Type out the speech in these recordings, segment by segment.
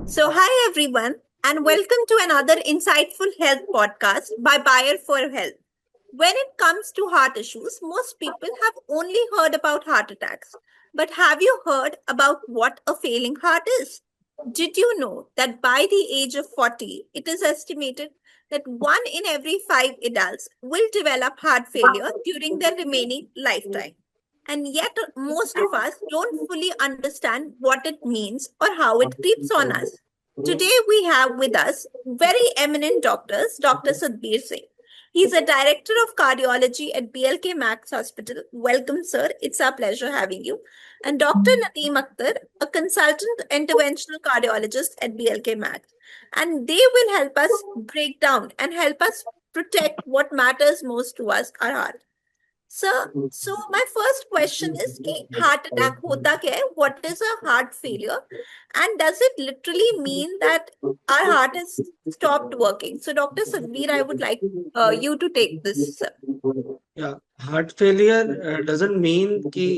Hi everyone, and welcome to another insightful health podcast by Bayer for Health. When it comes to heart issues, most people have only heard about heart attacks. But have you heard about what a failing heart is? Did you know that by the age of 40, it is estimated that one in every five adults will develop heart failure during their remaining lifetime? And yet, most of us don't fully understand what it means or how it creeps on us. Today, we have with us very eminent doctors, Dr. Sadhbir Singh. He's a director of cardiology at BLK Max Hospital. Welcome, sir. It's our pleasure having you. And Dr. Nadeem Akhtar, a consultant interventional cardiologist at BLK Max. And they will help us break down and help us protect what matters most to us, our heart. So my first question is कि heart attack होता क्या है? What is a heart failure? And does it literally mean that our heart has stopped working? So Dr. Sadhbir, I would like you to take this, sir. या heart failure doesn't mean कि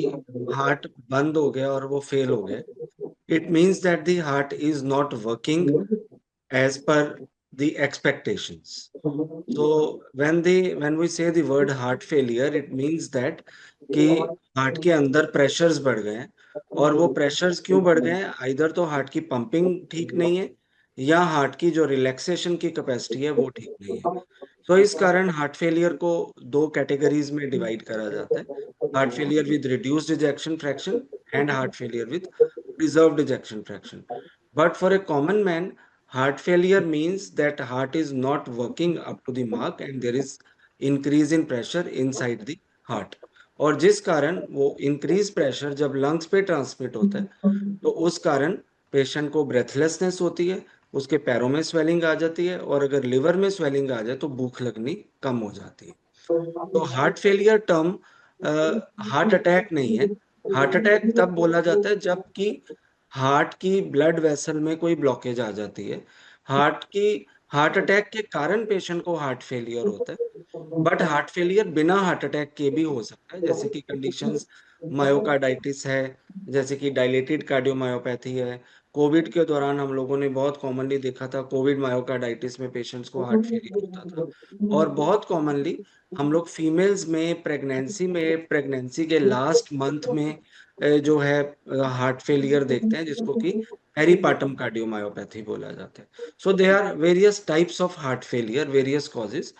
heart बंद हो गया और वो fail हो गए. It means that the heart is not working as per the expectations. So when we say the word heart failure, it means that कि हार्ट के अंदर प्रेशर्स बढ़ गए हैं. और वो प्रेशर्स क्यों बढ़ गए हैं? आइदर तो हार्ट की पंपिंग ठीक नहीं है या हार्ट की जो रिलैक्सेशन की कैपेसिटी है वो ठीक नहीं है. तो इस कारण हार्ट फेलियर को दो कैटेगरीज में डिवाइड करा जाता है. Heart failure with reduced ejection fraction and heart failure with preserved ejection fraction. But for a common man, heart failure means that heart is not working up to the mark and there is increase in pressure inside the heart. और जिस कारण वो increase pressure जब lungs पे transmit होता है तो उस कारण पेशेंट को ब्रेथलेसनेस होती है, उसके पैरों में स्वेलिंग आ जाती है और अगर लिवर में स्वेलिंग आ जाए तो भूख लगनी कम हो जाती है. तो heart failure term heart attack नहीं है. हार्ट अटैक तब बोला जाता है जबकि हार्ट की ब्लड वेसल में कोई ब्लॉकेज आ जाती है. हार्ट अटैक के कारण पेशेंट को हार्ट फेलियर होता है. बट हार्ट फेलियर बिना हार्ट अटैक के भी हो सकता है, जैसे कि कंडीशंस मायोकार्डाइटिस है, जैसे कि डायलेटेड कार्डियोमायोपैथी है. कोविड के दौरान हम लोगों ने बहुत कॉमनली देखा था, कोविड मायोकार्डाइटिस में पेशेंट्स को हार्ट फेलियर होता था. और बहुत कॉमनली हम लोग फीमेल्स में प्रेगनेंसी के लास्ट मंथ में जो है हार्ट फेलियर देखते हैं, जिसको कि पेरीपार्टम कार्डियोमायोपैथी बोला जाता है. So they are various types of heart failure, various causes,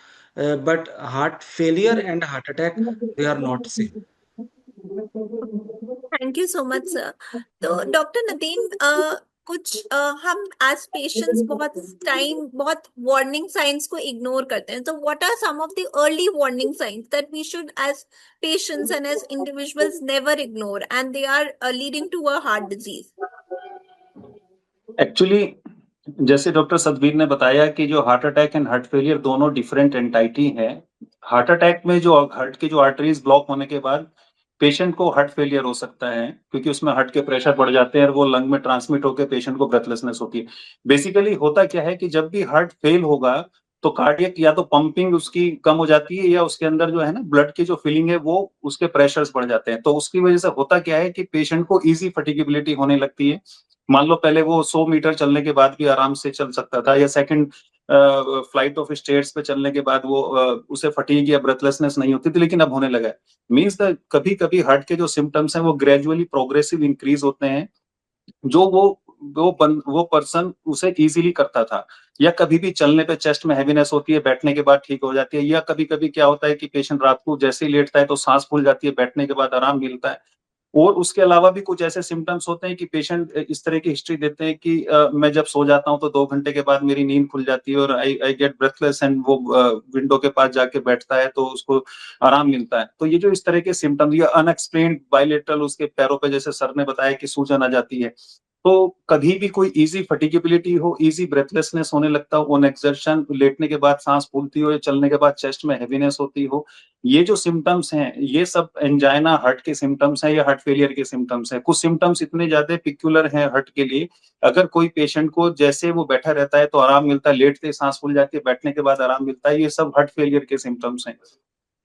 but heart failure and heart attack, they are not same. Thank you so much sir. तो डॉक्टर नदीम, हम एज पेशेंट्स बहुत वार्निंग साइंस को ignore करते हैं. तो what are some of the early warning signs that we should as patients and as individuals never ignore and they are leading to a heart disease? Actually जैसे doctor Satbir ने बताया कि जो heart attack and heart failure दोनों different entity है. Heart attack में जो heart की जो आर्टरीज ब्लॉक होने के बाद पेशेंट को हार्ट फेलियर हो सकता है, क्योंकि उसमें हार्ट के प्रेशर बढ़ जाते हैं और वो लंग में ट्रांसमिट होकर पेशेंट को ब्रेथलेसनेस होती है. बेसिकली होता क्या है कि जब भी हार्ट फेल होगा तो कार्डियक या तो पंपिंग उसकी कम हो जाती है या उसके अंदर जो है ना ब्लड की जो फिलिंग है वो उसके प्रेशर्स बढ़ जाते हैं. तो उसकी वजह से होता क्या है कि पेशेंट को इजी फटीगेबिलिटी होने लगती है. मान लो पहले वो 100 मीटर चलने के बाद भी आराम से चल सकता था, या सेकंड फ्लाइट ऑफ स्टेयर्स पे चलने के बाद वो उसे फटीग या ब्रेथलेसनेस नहीं होती थी, लेकिन अब होने लगा है. मींस द कभी कभी हार्ट के जो सिम्टम्स हैं वो ग्रेजुअली प्रोग्रेसिव इंक्रीज होते हैं, जो वो पर्सन उसे इजीली करता था. या कभी भी चलने पे चेस्ट में हैवीनेस होती है, बैठने के बाद ठीक हो जाती है. या कभी कभी क्या होता है कि पेशेंट रात को जैसे ही लेटता है तो सांस फूल जाती है, बैठने के बाद आराम मिलता है. और उसके अलावा भी कुछ ऐसे सिम्टम्स होते हैं कि पेशेंट इस तरह की हिस्ट्री देते हैं कि मैं जब सो जाता हूँ तो 2 घंटे के बाद मेरी नींद खुल जाती है और आई गेट ब्रेथलेस, एंड वो विंडो के पास जाके बैठता है तो उसको आराम मिलता है. तो ये जो इस तरह के सिम्टम्स, या अनएक्सप्लेन्ड बायलेटरल उसके पैरों पे जैसे सर ने बताया कि सूजन आ जाती है, तो कभी भी कोई इजी फटीगेबिलिटी हो, इजी ब्रेथलेसनेस होने लगता हो ऑन एक्सर्शन, लेटने के बाद सांस फूलती हो या चलने के बाद चेस्ट में हैवीनेस होती हो, ये जो सिम्टम्स हैं ये सब एंजाइना हार्ट के सिम्टम्स हैं या हार्ट फेलियर के सिम्टम्स हैं. कुछ सिम्टम्स इतने ज्यादा पिक्युलर हैं हार्ट के लिए, अगर कोई पेशेंट को जैसे वो बैठा रहता है तो आराम मिलता है, लेटते सांस फूल जाती है, बैठने के बाद आराम मिलता है, ये सब हार्ट फेलियर के सिम्टम्स हैं.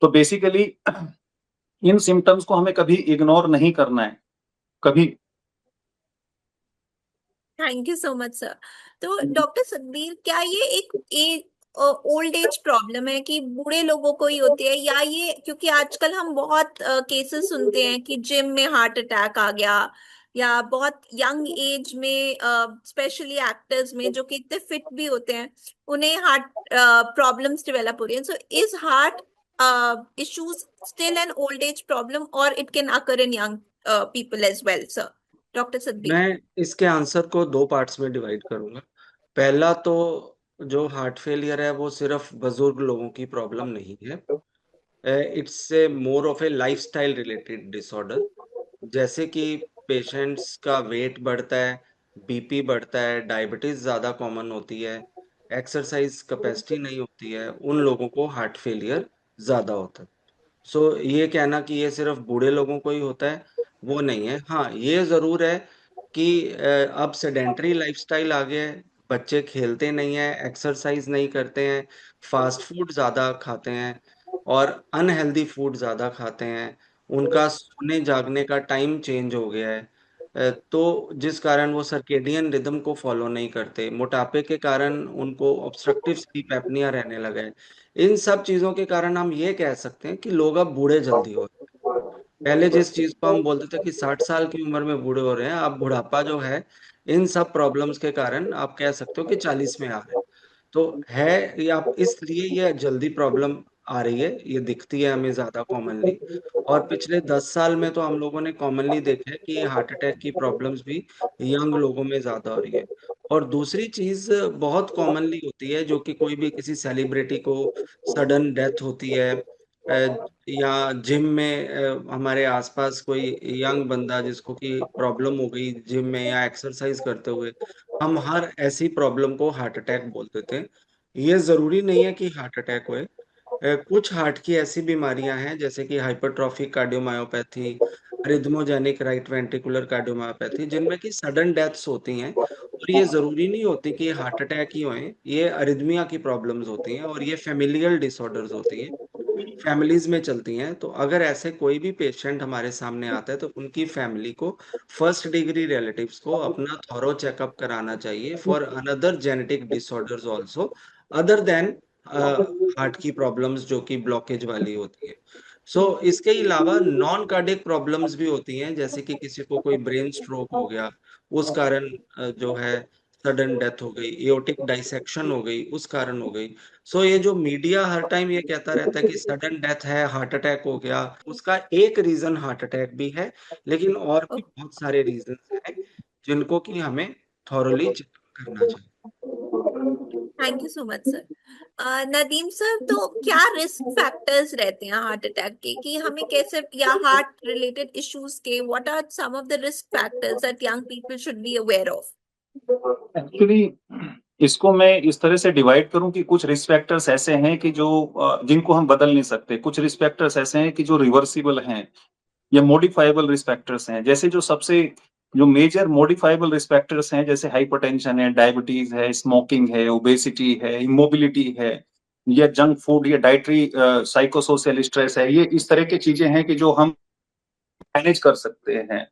तो बेसिकली इन सिम्टम्स को हमें कभी इग्नोर नहीं करना है, कभी. Thank you so much sir. तो डॉक्टर सतबीर, क्या ये एक ओल्ड एज प्रॉब्लम है कि बूढ़े लोगों को ही होती है, या ये क्योंकि आजकल हम बहुत केसेस सुनते हैं कि जिम में हार्ट अटैक आ गया, या बहुत यंग एज में स्पेशली एक्टर्स में जो कि इतने फिट भी होते हैं उन्हें हार्ट प्रॉब्लम्स डेवलप हो रही हैं। So is heart issues still an old age problem, or it can occur in young people as well, sir? Dr. Sadbir. मैं इसके आंसर को दो पार्ट्स में डिवाइड करूंगा। पहला तो जो हार्ट फेलियर है वो सिर्फ बुजुर्ग लोगों की प्रॉब्लम नहीं है। It's a more of A lifestyle related disorder. जैसे कि पेशेंट्स का वेट बढ़ता है, बीपी बढ़ता है, डायबिटीज ज़्यादा कॉमन होती है, एक्सरसाइज कैपेसिटी नहीं होती है, उन लोगों को हार्ट फेलियर ज़्यादा होता है। सो ये कहना कि ये सिर्फ बूढ़े लोगों को ही होता है, वो नहीं है। हाँ, ये ज़रूर है कि अब सेडेंटरी लाइफस्टाइल आ गया है, बच्चे खेलते नहीं हैं, एक्सरसाइज नहीं करते हैं, फास्ट फूड ज़्यादा खाते हैं और अनहेल्दी फूड ज़्यादा खाते हैं, उनका सोने जागने का टाइम चेंज हो गया है। तो जिस कारण वो सर्केडियन रिदम को फॉलो नहीं करते, मोटापे के कारण उनको ऑब्स्ट्रक्टिव स्लीप एपनिया रहने लगा है। इन सब चीजों के कारण हम ये कह सकते हैं कि लोग अब बूढ़े जल्दी हो रहे हैं। पहले जिस चीज को हम बोलते थे कि 60 साल की उम्र में बूढ़े हो रहे हैं, अब बुढ़ापा जो है इन सब प्रॉब्लम्स के कारण आप कह सकते हो कि 40 में आ रहे हैं। तो है ये, आप इसलिए ये जल्दी प्रॉब्लम आ रही है, ये दिखती है हमें ज्यादा कॉमनली। और पिछले 10 साल में तो हम लोगों ने कॉमनली देखा है कि हार्ट अटैक की प्रॉब्लम्स भी यंग लोगों में ज्यादा हो रही है। और दूसरी चीज बहुत कॉमनली होती है, जो कि कोई भी किसी सेलिब्रिटी को सडन डेथ होती है, या जिम में हमारे आसपास कोई यंग बंदा जिसको कि प्रॉब्लम हो गई जिम में या एक्सरसाइज करते हुए, हम हर ऐसी प्रॉब्लम को हार्ट अटैक बोल देते हैं। ये जरूरी नहीं है कि हार्ट अटैक होए। कुछ हार्ट की ऐसी बीमारियां हैं जैसे कि hypertrophic cardiomyopathy, arrhythmogenic right ventricular cardiomyopathy, जिनमें कि सडन डेथ्स होती हैं। और ये जरूरी नहीं होती कि हार्ट अटैक ही होए, ये अरिदमिया की प्रॉब्लम्स होती हैं और ये फेमिलियल डिसऑर्डर्स होती हैं, फैमिलीज में चलती हैं। तो अगर ऐसे कोई भी पेशेंट हमारे सामने आता है तो उनकी फैमिली को, फर्स्ट डिग्री रिलेटिव्स को अपना थॉरो चेकअप कराना चाहिए for another genetic disorders also, other than heart की प्रॉब्लम्स जो कि ब्लॉकेज वाली होती है। इसके अलावा नॉन कार्डियक प्रॉब्लम्स भी होती हैं, जैसे कि किसी को कोई ब्रेन स्ट्रोक हो गया, उस कारण जो है सडन डेथ हो गई, एओर्टिक डाइसेक्शन हो गई, उस कारण हो गई। ये जो मीडिया हर टाइम ये कहता रहता है कि सडन डेथ है, हार्ट अटैक हो गया, उसका एक रीजन हार्ट अटैक भी है, लेकिन और भी बहुत सारे रीजन हैं जिनको कि हमें थॉरली चेक करना चाहिए। Thank you so much sir. Nadeem sir, तो क्या रिस्क फैक्टर्स रहते हैं हार्ट अटैक के, कि हमें कैसे, या हार्ट रिलेटेड इश्यूज के, what are some of the risk factors that young people should be aware of? Actually इसको मैं इस तरह से डिवाइड करूं कि कुछ रिस्क फैक्टर्स ऐसे हैं कि जो जिनको हम बदल नहीं सकते, कुछ रिस्क फैक्टर्स ऐसे हैं कि जो रिवर्सिबल हैं या मॉडिफाइबल रिस्क फैक्टर्स हैं। जैसे जो मेजर मॉडिफाइबल रिस्क फैक्टर्स हैं, जैसे हाइपरटेंशन है, डायबिटीज है, स्मोकिंग है, ओबेसिटी है, इमोबिलिटी है, या जंक फूड या डाइटरी साइकोसोशल स्ट्रेस है, ये इस तरह की चीजें हैं कि जो हम मैनेज कर सकते हैं।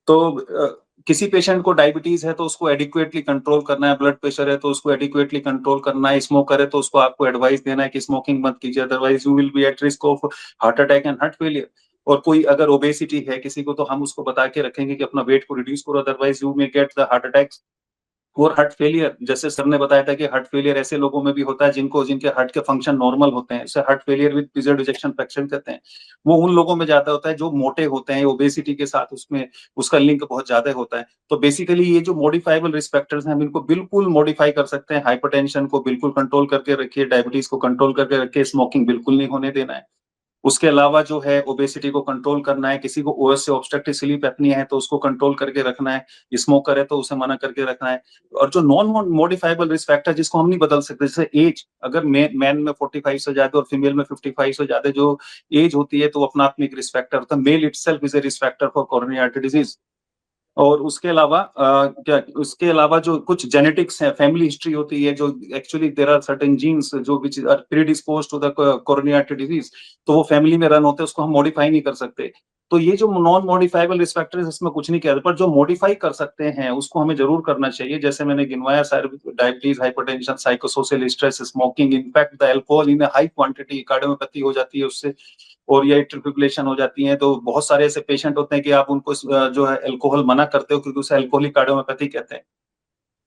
तो किसी पेशेंट को डायबिटीज है तो उसको एडिक्वेटली कंट्रोल करना है, ब्लड प्रेशर है तो उसको एडिक्वेटली कंट्रोल करना है, स्मोकर है तो उसको आपको एडवाइस देना है कि स्मोकिंग मत कीजिए, otherwise you will be at risk of heart attack and heart failure. और कोई अगर ओबेसिटी है किसी को, तो हम उसको बता के रखेंगे कि अपना वेट को रिड्यूस करो, otherwise you may get the heart attacks. और हार्ट फेलियर, जैसे सर ने बताया था कि हार्ट फेलियर ऐसे लोगों में भी होता है जिनके हार्ट के फंक्शन नॉर्मल होते हैं, इसे heart failure with preserved ejection fraction कहते हैं। वो उन लोगों में ज्यादा होता है जो मोटे होते हैं, ओबेसिटी के साथ उसमें उसका लिंक बहुत ज्यादा होता है। तो बेसिकली ये जो मॉडिफाइबल रिस्क फैक्टर्स हैं, हम इनको बिल्कुल मॉडिफाई कर सकते हैं। हाइपरटेंशन को बिल्कुल कंट्रोल करके रखिए, डायबिटीज को कंट्रोल करके रखिए, स्मोकिंग बिल्कुल नहीं होने देना है। उसके अलावा जो है ओबेसिटी को कंट्रोल करना है, किसी को ओएस से ऑब्स्ट्रक्टिव स्लीप एपनिया है तो उसको कंट्रोल करके रखना है, स्मोकर है तो उसे मना करके रखना है। और जो नॉन मॉडिफाइबल रिस्क फैक्टर जिसको हम नहीं बदल सकते, जैसे एज, अगर मैन में 45 से ज्यादा और फीमेल में 55 से ज्यादा जो एज होती है तो वो अपना अपनी रिस्क फैक्टर होता है। Male itself is a risk factor for coronary artery disease. और उसके अलावा जो कुछ जेनेटिक्स है, फैमिली हिस्ट्री होती है, जो actually there are certain genes जो which are predisposed to the coronary artery disease, तो वो फैमिली में रन होते हैं, उसको हम मॉडिफाई नहीं कर सकते। तो ये जो नॉन मॉडिफाइबल रिस्क फैक्टर्स, इसमें कुछ नहीं किया, पर जो मॉडिफाई कर सकते हैं उसको हमें जरूर करना चाहिए। जैसे मैंने गिनवाया, diabetes, hypertension, psychosocial stress, smoking, in fact the alcohol in high quantity, cardiomyopathy हो जाती है उससे, और ये एट्रियल फिब्रिलेशन हो जाती है। तो बहुत सारे ऐसे पेशेंट होते हैं कि आप उनको जो है अल्कोहल मना करते हो क्योंकि उसे अल्कोहलिक कार्डियोमैयोपैथी कहते हैं,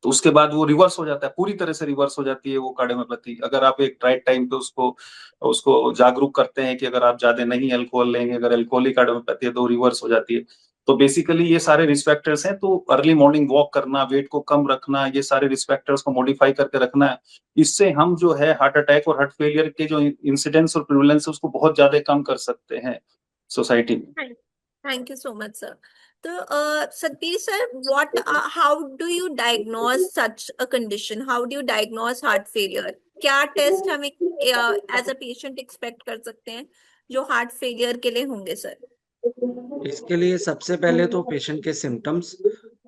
तो उसके बाद वो रिवर्स हो जाता है, पूरी तरह से रिवर्स हो जाती है वो कार्डियोमैयोपैथी, अगर आप एक राइट टाइम पे उसको उसको जागरूक करते हैं कि अगर आप ज्यादा नहीं अल्कोहल लेंगे, अगर अल्कोहलिक कार्डियोमैयोपैथी है तो रिवर्स हो जाती है। तो बेसिकली ये सारे रिस्क फैक्टर्स हैं, तो अर्ली मॉर्निंग वॉक करना, वेट को कम रखना, ये सारे रिस्क फैक्टर्स को मॉडिफाई करके रखना है। इससे हम जो है हार्ट अटैक और हार्ट फेलियर के जो इंसिडेंस और प्रिवलेंस है उसको बहुत ज्यादा कम कर सकते हैं सोसाइटी में। Thank you so much, sir. So, Satbir sir, how do you diagnose such a condition? How do you diagnose heart failure? क्या टेस्ट हम एज अ पेशेंट एक्सपेक्ट कर सकते हैं जो हार्ट फेलियर के लिए होंगे सर? इसके लिए सबसे पहले तो पेशेंट के सिम्टम्स,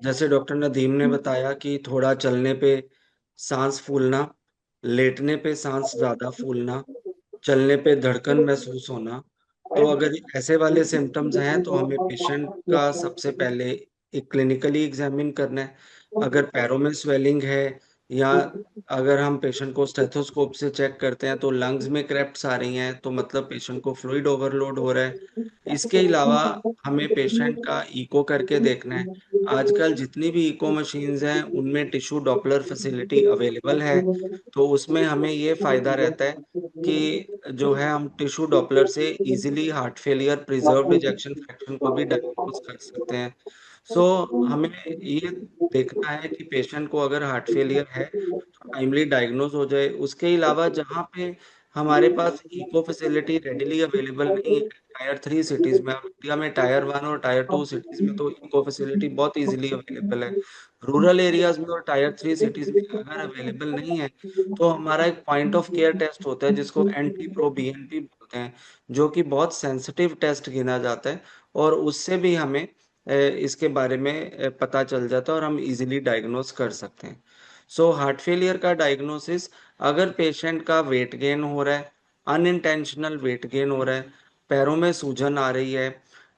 जैसे डॉक्टर नदीम ने बताया कि थोड़ा चलने पे सांस फूलना, लेटने पे सांस ज्यादा फूलना, चलने पे धड़कन महसूस होना। तो अगर ऐसे वाले सिम्टम्स हैं तो हमें पेशेंट का सबसे पहले एक क्लिनिकली एग्जामिन करना है। अगर पैरों में स्वेलिंग है, या अगर हम पेशेंट को स्टेथोस्कोप से चेक करते हैं तो लंग्स में क्रेप्ट्स आ रही हैं, तो मतलब पेशेंट को फ्लूइड ओवरलोड हो रहा है। इसके अलावा हमें पेशेंट का इको करके देखना है। आजकल जितनी भी इको मशीन्स हैं उनमें टिश्यू डॉपलर फैसिलिटी अवेलेबल है, तो उसमें हमें ये फायदा रहता है कि जो है हम टिश्यू डॉपलर से easily heart failure preserved ejection fraction को भी डायग्नोज कर सकते हैं। सो हमें ये देखना है कि पेशेंट को अगर हार्ट फेलियर है तो टाइमली डायग्नोज हो जाए। उसके अलावा जहाँ पे हमारे पास इको फैसिलिटी रेडिली अवेलेबल नहीं है, टायर 3 सिटीज में, अब इंडिया में टायर 1 और टायर 2 सिटीज में तो इको फैसिलिटी बहुत इजीली अवेलेबल है। रूरल एरियाज में और टायर 3 सिटीज में अगर अवेलेबल नहीं है तो हमारा एक पॉइंट ऑफ केयर टेस्ट होता है जिसको एंटी प्रो बीएनपी बोलते हैं, जो कि बहुत सेंसिटिव टेस्ट गिना जाता है, और उससे भी हमें इसके बारे में पता चल जाता है और हम इजीली डायग्नोस कर सकते हैं। सो हार्ट फेलियर का डायग्नोसिस, अगर पेशेंट का वेट गेन हो रहा है, अनइंटेंशनल वेट गेन हो रहा है, पैरों में सूजन आ रही है,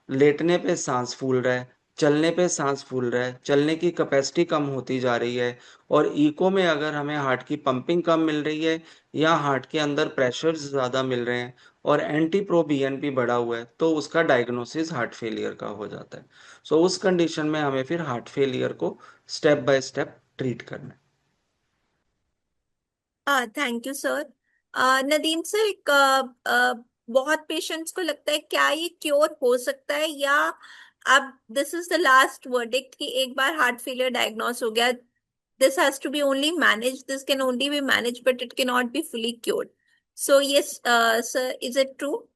लेटने पे सांस फूल रहा है, चलने पे सांस फूल रहा है, चलने की कैपेसिटी कम होती जा रही है, और इको में अगर हमें हार्ट की पंपिंग कम मिल रही है या हार्ट के अंदर प्रेशर ज़्यादा मिल रहे हैं और एंटी प्रो बीएनपी बढ़ा हुआ है, तो उसका डायग्नोसिस हार्ट फेलियर का हो जाता है। सो उस कंडीशन में हमें फिर हार्ट फेलियर को स्टेप बाय स्टेप ट्रीट करना है। Thank you sir. Nadeem sir, बहुत पेशेंट्स को लगता है क्या ये क्योर हो सकता है, या अब this is the last verdict कि एक बार हार्ट फेलियर डायग्नोस हो गया, this has to be only manage, this can only be manage but it can not be fully cured? So yes sir, is it true?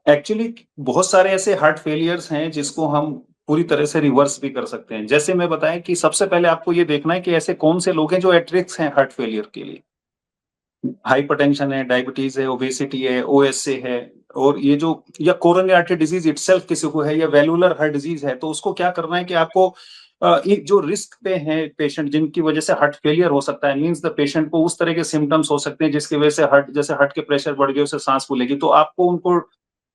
Actually बहुत सारे ऐसे heart failures हैं जिसको हम पूरी तरह से रिवर्स भी कर सकते हैं। जैसे मैं बताया कि सबसे पहले आपको ये देखना है कि ऐसे कौन से लोग हैं जो एट रिस्क हैं हार्ट फेलियर के लिए। हाइपरटेंशन है, डायबिटीज है, ओबेसिटी है, ओएसए है, और ये जो या कोरोनरी आर्टरी डिजीज इटसेल्फ किसी को है, या वेलुलर हार्ट डिजीज है, तो उसको क्या करना है कि आपको ये जो रिस्क पे है पेशेंट जिनकी वजह से हार्ट फेलियर हो सकता है, मींस द पेशेंट को उस तरह के सिम्टम्स हो सकते हैं जिसकी वजह से हार्ट, जैसे हार्ट के प्रेशर बढ़ गए, उससे सांस फूलेगी, तो आपको उनको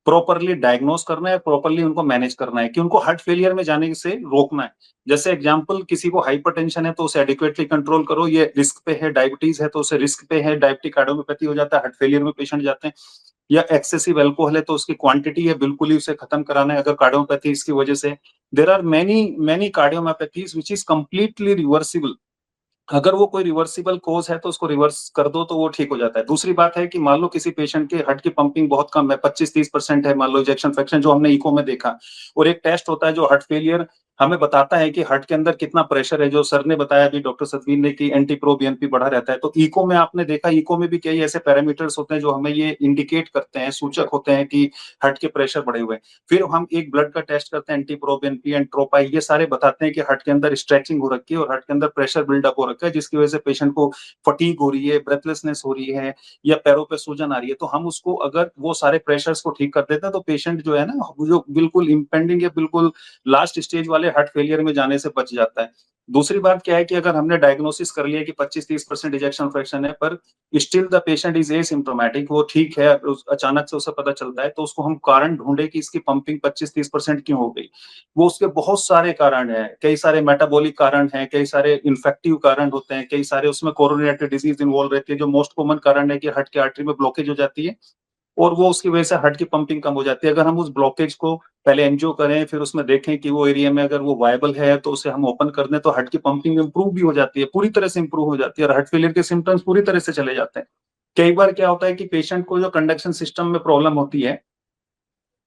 प्रॉपरली डायग्नोस करना है, प्रॉपरली उनको मैनेज करना है कि उनको हार्ट फेलियर में जाने से रोकना है। जैसे एग्जांपल, किसी को हाइपरटेंशन है तो उसे एडिक्वेटली कंट्रोल करो, ये रिस्क पे है, डायबिटीज है तो उसे रिस्क पे है, डायबिटिक कार्डियोमैयोपैथी हो जाता है, हार्ट फेलियर में पेशेंट जाते हैं, या एक्सेसिव अल्कोहल है तो उसकी क्वांटिटी है बिल्कुल ही उसे खत्म कराना है, अगर कार्डियोपैथी इसकी वजह से। There are many many cardiomyopathies which is completely reversible. अगर वो कोई रिवर्सिबल कोज है तो उसको रिवर्स कर दो तो वो ठीक हो जाता है। दूसरी बात है कि मान लो किसी पेशेंट के हार्ट की पंपिंग बहुत कम है, 25-30% है, मान लो इजेक्शन फ्रैक्शन जो हमने इको में देखा, और एक टेस्ट होता है जो हार्ट फेलियर हमें बताता है कि हार्ट के अंदर कितना प्रेशर है, जो सर ने बताया अभी, डॉक्टर सतवीर ने, कि एंटी प्रो बीएनपी बढ़ा रहता है। तो इको में आपने देखा, इको में भी कई ऐसे पैरामीटर्स होते हैं जो हमें ये इंडिकेट करते हैं, सूचक होते हैं कि हार्ट के प्रेशर बढ़े हुए हैं। फिर हम एक ब्लड का टेस्ट करते हैं, एंटी प्रो बीएनपी एंड ट्रोपाई, ये सारे बताते हैं कि हार्ट के अंदर स्ट्रेचिंग हो रखी है और हार्ट के अंदर प्रेशर बिल्डअप हो रखा है, जिसकी वजह से पेशेंट को फटीग हो रही है, ब्रेथलेसनेस हो रही है, या पैरों पे सूजन आ रही है। तो हम उसको, अगर वो सारे प्रेशर्स को ठीक कर देते हैं तो पेशेंट जो है ना, जो बिल्कुल इम्पेंडिंग या बिल्कुल लास्ट स्टेज वाले हार्ट फेलियर में जाने से बच जाता है। दूसरी बात क्या है कि अगर हमने डायग्नोसिस कर लिया कि 25-30% इजेक्शन फ्रैक्शन है, पर still the patient is asymptomatic, वो ठीक है, अचानक से उसे पता चलता है, तो उसको हम कारण ढूंढे कि इसकी पंपिंग 25-30% क्यों हो गई। वो उसके बहुत सारे कारण हैं, कई सारे मेटाबॉलिक कारण हैं, कई सारे इन्फेक्टिव कारण होते हैं, कई सारे उसमें कोरोनरी आर्टरी डिजीज इन्वॉल्व रहती है। जो मोस्ट कॉमन कारण है कि हार्ट की आर्टरी में ब्लॉकेज हो जाती है और वो उसकी वजह से हार्ट की पंपिंग कम हो जाती है। अगर हम उस ब्लॉकेज को पहले एंजियो करें, फिर उसमें देखें कि वो एरिया में अगर वो वायबल है तो उसे हम ओपन कर दें, तो हार्ट की पंपिंग इंप्रूव भी हो जाती है, पूरी तरह से इंप्रूव हो जाती है और हार्ट फेलियर के सिम्टम्स पूरी तरह से चले जाते हैं। कई बार क्या होता है कि पेशेंट को जो कंडक्शन सिस्टम में प्रॉब्लम होती है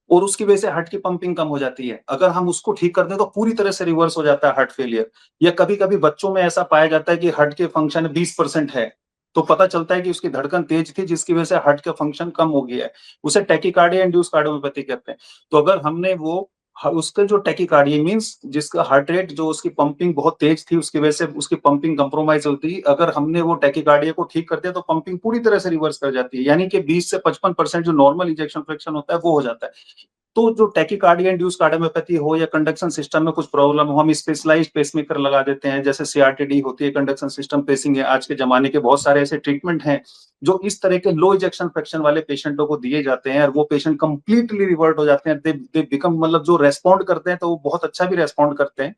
और उसकी वजह से हार्ट की पंपिंग कम हो जाती है, अगर हम उसको ठीक कर दें तो पूरी तरह से रिवर्स हो जाता है हार्ट फेलियर। या कभी कभी बच्चों में ऐसा पाया जाता है कि हार्ट के फंक्शन 20% है, तो पता चलता है कि उसकी धड़कन तेज थी जिसकी वजह से हार्ट का फंक्शन कम हो गया है। उसे टैकीकार्डिया इंड्यूस कार्डियोमियोपैथी कहते हैं। तो अगर हमने वो उसका जो टैकीकार्डिया मींस जिसका हार्ट रेट, जो उसकी पंपिंग बहुत तेज थी, उसकी वजह से उसकी पंपिंग कंप्रोमाइज होती, अगर हमने वो टैकीकार्डिया को ठीक कर दिया तो पंपिंग पूरी तरह से रिवर्स कर जाती है, यानी कि 20 से 55% जो नॉर्मल इंजेक्शन फ्रैक्शन होता है वो हो जाता है। तो जो टैकीकार्डिया इंड्यूस कार्डियोमियोपैथी हो या कंडक्शन सिस्टम में कुछ प्रॉब्लम हो, हम स्पेशलाइज्ड पेसमेकर लगा देते हैं, जैसे सीआरटीडी होती है, कंडक्शन सिस्टम पेसिंग है। आज के जमाने के बहुत सारे ऐसे ट्रीटमेंट हैं जो इस तरह के लो इजेक्शन फ्रैक्शन वाले पेशेंटों को दिए जाते हैं और वो पेशेंट कंप्लीटली रिवर्ट हो जाते हैं। दे बिकम, मतलब जो रेस्पॉन्ड करते हैं तो वो बहुत अच्छा भी रेस्पॉन्ड करते हैं,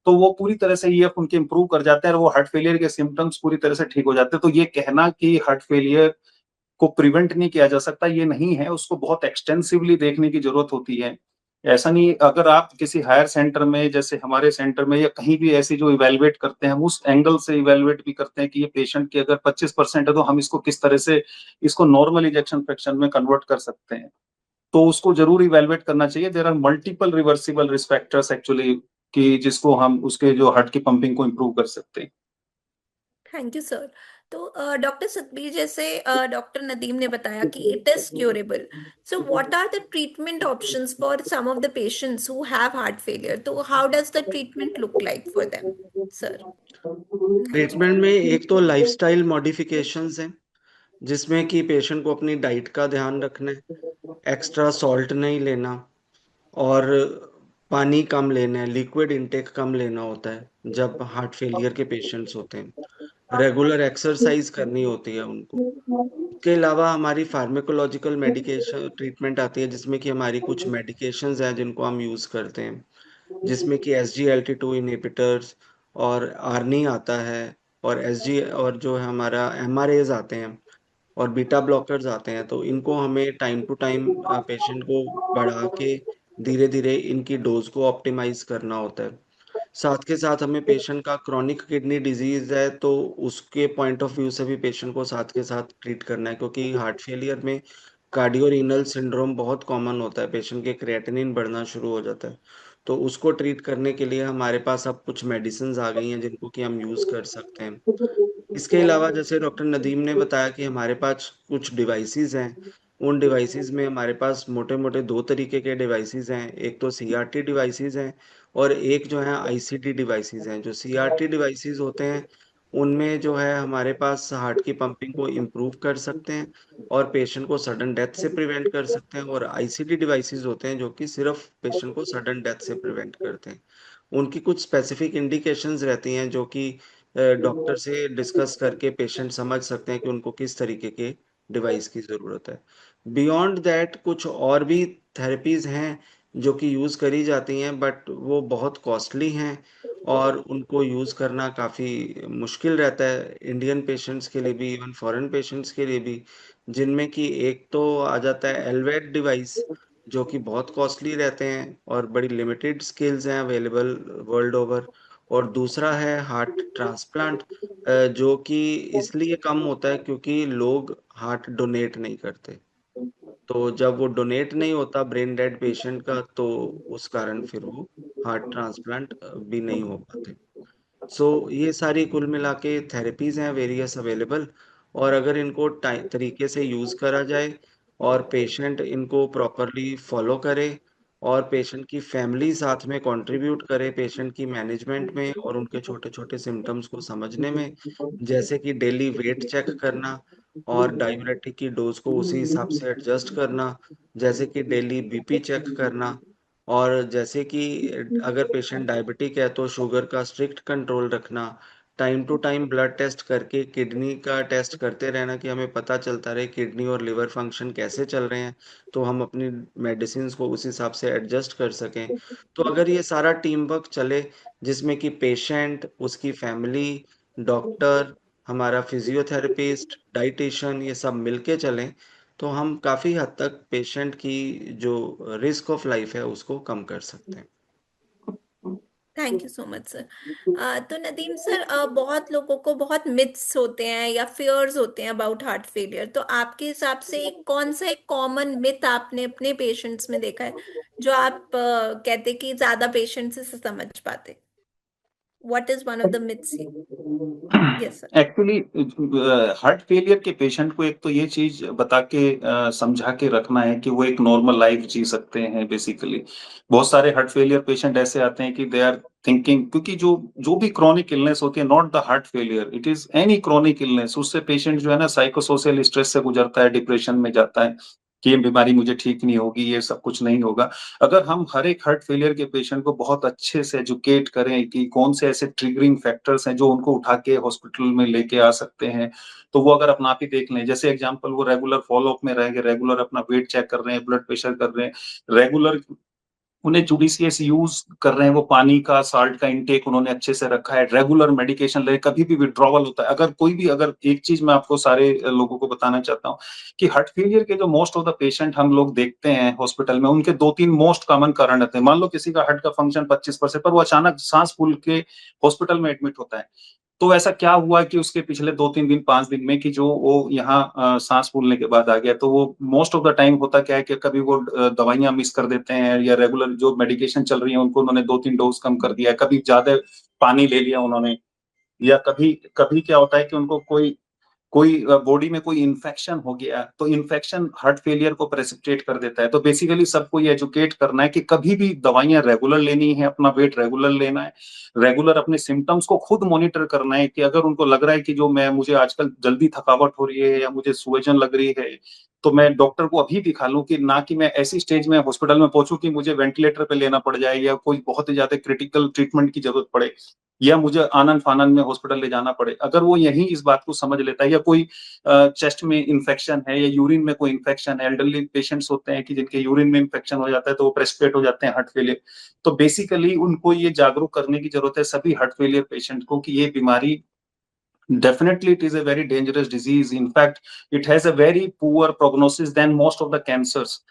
तो वो पूरी तरह से ईएफ उनके इंप्रूव कर जाते हैं और वो हार्ट फेलियर के सिम्टम्स पूरी तरह से ठीक हो जाते हैं। तो ये कहना कि हार्ट फेलियर को प्रिवेंट नहीं किया जा सकता, ये नहीं है, उसको बहुत एक्सटेंसिवली देखने की जरूरत होती है। ऐसा नहीं, अगर आप किसी हायर सेंटर में, जैसे हमारे सेंटर में या कहीं भी ऐसी जो इवेलुएट करते हैं, हम उस एंगल से इवेलुएट भी करते हैं कि ये पेशेंट की अगर 25% है तो हम इसको किस तरह से इसको नॉर्मल इजेक्शन फ्रैक्शन में कन्वर्ट कर सकते हैं, तो उसको जरूर इवेलुएट करना चाहिए। There are multiple reversible risk factors actually, कि जिसको हम उसके जो हार्ट की पंपिंग को इम्प्रूव कर सकते हैं। Thank you sir. तो डॉक्टर सतबीर, जैसे डॉक्टर नदीम ने बताया कि it is curable, so what are the treatment options for some of the patients who have heart failure? तो how does the treatment look like for them, sir? हाँ जी। Treatment में एक तो लाइफस्टाइल मॉडिफिकेशंस हैं, जिसमें कि पेशेंट को अपनी डाइट का ध्यान रखना है, एक्स्ट्रा सॉल्ट नहीं लेना, और पानी कम लेना है, लिक्विड इनटेक कम लेना होता है जब हार्ट फेलियर के पेशेंट्स होते हैं। रेगुलर एक्सरसाइज करनी होती है उनको। इसके अलावा हमारी फार्माकोलॉजिकल मेडिकेशन ट्रीटमेंट आती है, जिसमें कि हमारी कुछ मेडिकेशंस हैं जिनको हम यूज़ करते हैं, जिसमें कि SGLT2 इनहिबिटर्स और आर्नी आता है, और SG और जो है हमारा MRAs आते हैं, और बीटा ब्लॉकर्स आते हैं। तो इनको हमें टाइम टू टाइम पेशेंट को बढ़ा के धीरे धीरे इनकी डोज को ऑप्टिमाइज करना होता है। साथ के साथ हमें पेशेंट का क्रॉनिक किडनी डिजीज है तो उसके पॉइंट ऑफ व्यू से भी पेशेंट को साथ के साथ ट्रीट करना है, क्योंकि हार्ट फेलियर में कार्डियोरीनल सिंड्रोम बहुत कॉमन होता है, पेशेंट के क्रिएटिनिन बढ़ना शुरू हो जाता है। तो उसको ट्रीट करने के लिए हमारे पास अब कुछ मेडिसिन आ गई हैं जिनको कि हम यूज़ कर सकते हैं। इसके अलावा जैसे डॉक्टर नदीम ने बताया कि हमारे पास कुछ डिवाइसेस हैं, उन डिवाइसेस में हमारे पास मोटे मोटे दो तरीके के डिवाइसेस हैं। एक तो CRT डिवाइसेस हैं, और एक जो है ICD डिवाइसेस हैं। जो CRT डिवाइसेस होते हैं उनमें जो है हमारे पास हार्ट की पंपिंग को इम्प्रूव कर सकते हैं और पेशेंट को सडन डेथ से प्रिवेंट कर सकते हैं, और ICD डिवाइसेस होते हैं जो कि सिर्फ पेशेंट को सडन डेथ से प्रिवेंट करते हैं। उनकी कुछ स्पेसिफिक इंडिकेशंस रहती हैं जो कि डॉक्टर से डिस्कस करके पेशेंट समझ सकते हैं कि उनको किस तरीके के डिवाइस की ज़रूरत है। बियॉन्ड दैट कुछ और भी थेरेपीज हैं जो कि यूज़ करी जाती हैं, बट वो बहुत कॉस्टली हैं और उनको यूज़ करना काफ़ी मुश्किल रहता है इंडियन पेशेंट्स के लिए भी, इवन फॉरेन पेशेंट्स के लिए भी। जिनमें कि एक तो आ जाता है एलवेट डिवाइस, जो कि बहुत कॉस्टली रहते हैं और बड़ी लिमिटेड स्किल्स हैं अवेलेबल वर्ल्ड ओवर। और दूसरा है हार्ट ट्रांसप्लांट, जो कि इसलिए कम होता है क्योंकि लोग हार्ट डोनेट नहीं करते। तो जब वो डोनेट नहीं होता ब्रेन डेड पेशेंट का, तो उस कारण फिर वो हार्ट ट्रांसप्लांट भी नहीं हो पाते। सो ये सारी कुल मिला के थेरेपीज हैं वेरियस अवेलेबल, और अगर इनको तरीके से यूज़ करा जाए और पेशेंट इनको प्रॉपरली फॉलो करे और पेशेंट की फैमिली साथ में कंट्रीब्यूट करे पेशेंट की मैनेजमेंट में और उनके छोटे छोटे सिम्टम्स को समझने में, जैसे कि डेली वेट चेक करना और डायबिटिक की डोज को उसी हिसाब से एडजस्ट करना, जैसे कि डेली BP चेक करना, और जैसे कि अगर पेशेंट डायबिटिक है तो शुगर का स्ट्रिक्ट कंट्रोल रखना, time to time blood test करके किडनी का टेस्ट करते रहना कि हमें पता चलता रहे किडनी और लिवर फंक्शन कैसे चल रहे हैं, तो हम अपनी मेडिसिन को उस हिसाब से एडजस्ट कर सकें। तो अगर ये सारा टीम वर्क चले, जिसमें कि पेशेंट, उसकी फैमिली, डॉक्टर, हमारा फिजियोथेरेपिस्ट, डाइटिशियन, ये सब मिलके चलें, तो हम काफ़ी हद तक पेशेंट की जो रिस्क ऑफ लाइफ है उसको कम कर सकते हैं। Thank you so much sir. तो नदीम सर, बहुत लोगों को बहुत मिथ्स होते हैं या फियर्स होते हैं अबाउट हार्ट फेलियर, तो आपके हिसाब से कौन सा एक कॉमन मिथ आपने अपने पेशेंट्स में देखा है जो आप कहते कि ज्यादा पेशेंट्स इसे समझ पाते? What is one of the myths? Yes sir. Actually heart failure के पेशेंट को एक तो ये चीज बता के समझा के रखना है कि वो एक नॉर्मल लाइफ जी सकते हैं। बेसिकली बहुत सारे हार्ट फेलियर पेशेंट ऐसे आते हैं कि दे आर थिंकिंग, क्योंकि जो जो भी क्रॉनिक इलनेस होती है, not the heart failure, it is any chronic illness, उससे पेशेंट जो है ना साइकोसोशल स्ट्रेस से गुजरता है, डिप्रेशन में जाता है कि ये बीमारी मुझे ठीक नहीं होगी, ये सब कुछ नहीं होगा। अगर हम हर एक हार्ट फेलियर के पेशेंट को बहुत अच्छे से एजुकेट करें कि कौन से ऐसे ट्रिगरिंग फैक्टर्स हैं जो उनको उठा के हॉस्पिटल में लेके आ सकते हैं, तो वो अगर अपना आप ही देख लें। जैसे एग्जांपल, वो रेगुलर फॉलोअप में रहेंगे, रेगुलर अपना वेट चेक कर रहे हैं, ब्लड प्रेशर कर रहे हैं, रेगुलर उन्हें जुडिशियस यूज कर रहे हैं, वो पानी का, साल्ट का इंटेक उन्होंने अच्छे से रखा है, रेगुलर मेडिकेशन ले, कभी भी विड्रॉवल होता है। अगर कोई भी, अगर एक चीज मैं आपको सारे लोगों को बताना चाहता हूँ कि हार्ट फेलियर के जो मोस्ट ऑफ द पेशेंट हम लोग देखते हैं हॉस्पिटल में, उनके 2-3 मोस्ट कॉमन कारण रहते हैं। मान लो किसी का हार्ट का फंक्शन 25% पर वो अचानक सांस फूल के हॉस्पिटल में एडमिट होता है, तो ऐसा क्या हुआ कि उसके पिछले 2-3 दिन, 5 दिन में कि जो वो यहाँ सांस फूलने के बाद आ गया, तो वो मोस्ट ऑफ द टाइम होता क्या है कि कभी वो दवाइयां मिस कर देते हैं, या रेगुलर जो मेडिकेशन चल रही है उनको उन्होंने 2-3 डोज कम कर दिया है, कभी ज्यादा पानी ले लिया उन्होंने, या कभी कभी क्या होता है कि उनको कोई कोई बॉडी में कोई इन्फेक्शन हो गया, तो इन्फेक्शन हार्ट फेलियर को प्रेसिपिटेट कर देता है। तो बेसिकली सबको ये एजुकेट करना है कि कभी भी दवाइयां रेगुलर लेनी है, अपना वेट रेगुलर लेना है, रेगुलर अपने सिम्टम्स को खुद मॉनिटर करना है कि अगर उनको लग रहा है कि जो मैं मुझे आजकल जल्दी थकावट हो रही है या मुझे सूजन लग रही है, तो मैं डॉक्टर को अभी दिखा लूं, कि ना कि मैं ऐसी स्टेज में हॉस्पिटल में पहुंचूं कि मुझे वेंटिलेटर पे लेना पड़ जाए, या कोई बहुत ही ज्यादा क्रिटिकल ट्रीटमेंट की जरूरत पड़े, या मुझे आनंद फानन में हॉस्पिटल ले जाना पड़े। अगर वो यही इस बात को समझ लेता है, या कोई चेस्ट में इन्फेक्शन है या यूरिन में कोई इन्फेक्शन है, एल्डरली पेशेंट्स होते हैं कि जिनके यूरिन में इन्फेक्शन हो जाता है तो वो प्रेसिपिटेट हो जाते हैं हार्ट फेलियर। तो बेसिकली उनको ये जागरूक करने की जरूरत है सभी हार्ट फेलियर पेशेंट को कि ये बीमारी definitely it is a very dangerous disease. In fact, it has a very poor prognosis than most of the cancers.